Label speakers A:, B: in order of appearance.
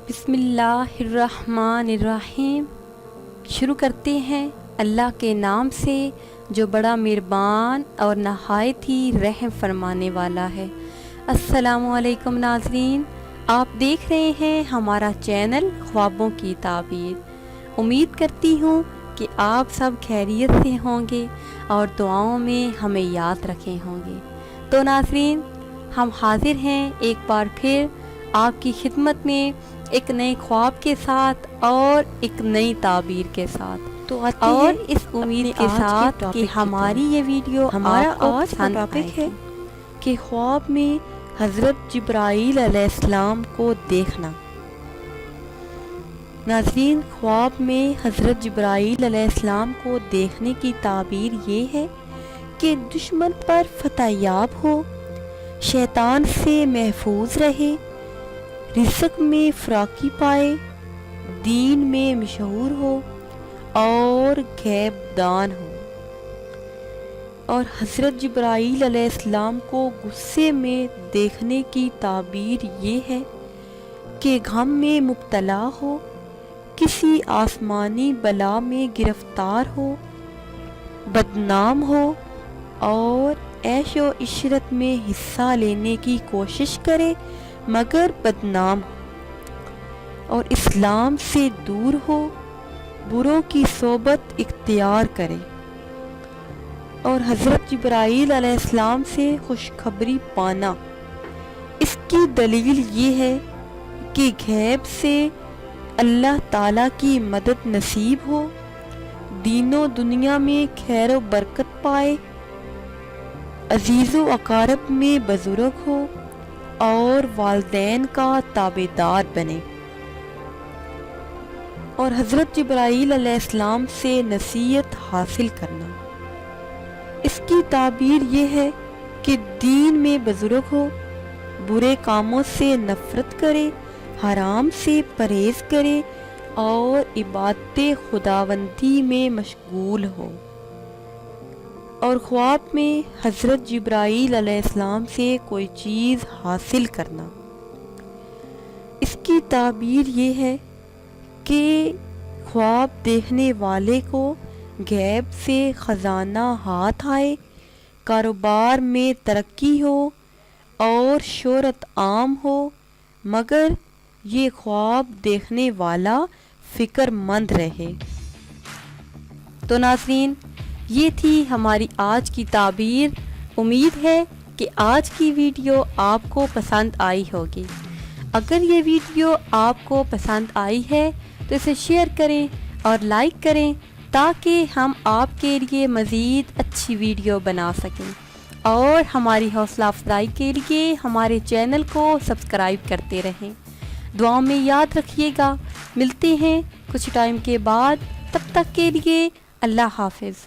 A: بسم اللہ الرحمن الرحیم۔ شروع کرتے ہیں اللہ کے نام سے جو بڑا مہربان اور نہایت ہی رحم فرمانے والا ہے۔ السلام علیکم ناظرین، آپ دیکھ رہے ہیں ہمارا چینل خوابوں کی تعبیر۔ امید کرتی ہوں کہ آپ سب خیریت سے ہوں گے اور دعاؤں میں ہمیں یاد رکھے ہوں گے۔ تو ناظرین، ہم حاضر ہیں ایک بار پھر آپ کی خدمت میں ایک نئے خواب کے ساتھ اور ایک نئی تعبیر کے ساتھ، اور اس امید کے ساتھ کہ ہماری یہ ویڈیو
B: ہمارا
A: آپ کو
B: آج کا
A: پسند
B: ٹاپک
A: آئے
B: ہے
A: گی۔
B: کہ خواب میں حضرت جبرائیل علیہ السلام کو دیکھنا۔ ناظرین، خواب میں حضرت جبرائیل علیہ السلام کو دیکھنے کی تعبیر یہ ہے کہ دشمن پر فتح یاب ہو، شیطان سے محفوظ رہے، رزق میں فراخی پائے، دین میں مشہور ہو اور غیب دان ہو۔ اور حضرت جبرائیل علیہ السلام کو غصے میں دیکھنے کی تعبیر یہ ہے کہ غم میں مبتلا ہو، کسی آسمانی بلا میں گرفتار ہو، بدنام ہو اور عیش و عشرت میں حصہ لینے کی کوشش کرے مگر بدنام ہو، اور اسلام سے دور ہو، بروں کی صحبت اختیار کرے۔ اور حضرت جبرائیل علیہ السلام سے خوشخبری پانا، اس کی دلیل یہ ہے کہ غیب سے اللہ تعالیٰ کی مدد نصیب ہو، دین و دنیا میں خیر و برکت پائے، عزیز و اقارب میں بزرگ ہو اور والدین کا تابعدار بنے۔ اور حضرت جبرائیل علیہ السلام سے نصیحت حاصل کرنا، اس کی تعبیر یہ ہے کہ دین میں بزرگ ہو، برے کاموں سے نفرت کرے، حرام سے پرہیز کرے اور عبادت خداوندی میں مشغول ہو۔ اور خواب میں حضرت جبرائیل علیہ السلام سے کوئی چیز حاصل کرنا، اس کی تعبیر یہ ہے کہ خواب دیکھنے والے کو غیب سے خزانہ ہاتھ آئے، کاروبار میں ترقی ہو اور شہرت عام ہو، مگر یہ خواب دیکھنے والا فکر مند رہے۔
A: تو ناظرین، یہ تھی ہماری آج کی تعبیر۔ امید ہے کہ آج کی ویڈیو آپ کو پسند آئی ہوگی۔ اگر یہ ویڈیو آپ کو پسند آئی ہے تو اسے شیئر کریں اور لائک کریں تاکہ ہم آپ کے لیے مزید اچھی ویڈیو بنا سکیں، اور ہماری حوصلہ افزائی کے لیے ہمارے چینل کو سبسکرائب کرتے رہیں۔ دعاؤں میں یاد رکھیے گا۔ ملتے ہیں کچھ ٹائم کے بعد، تب تک کے لیے اللہ حافظ۔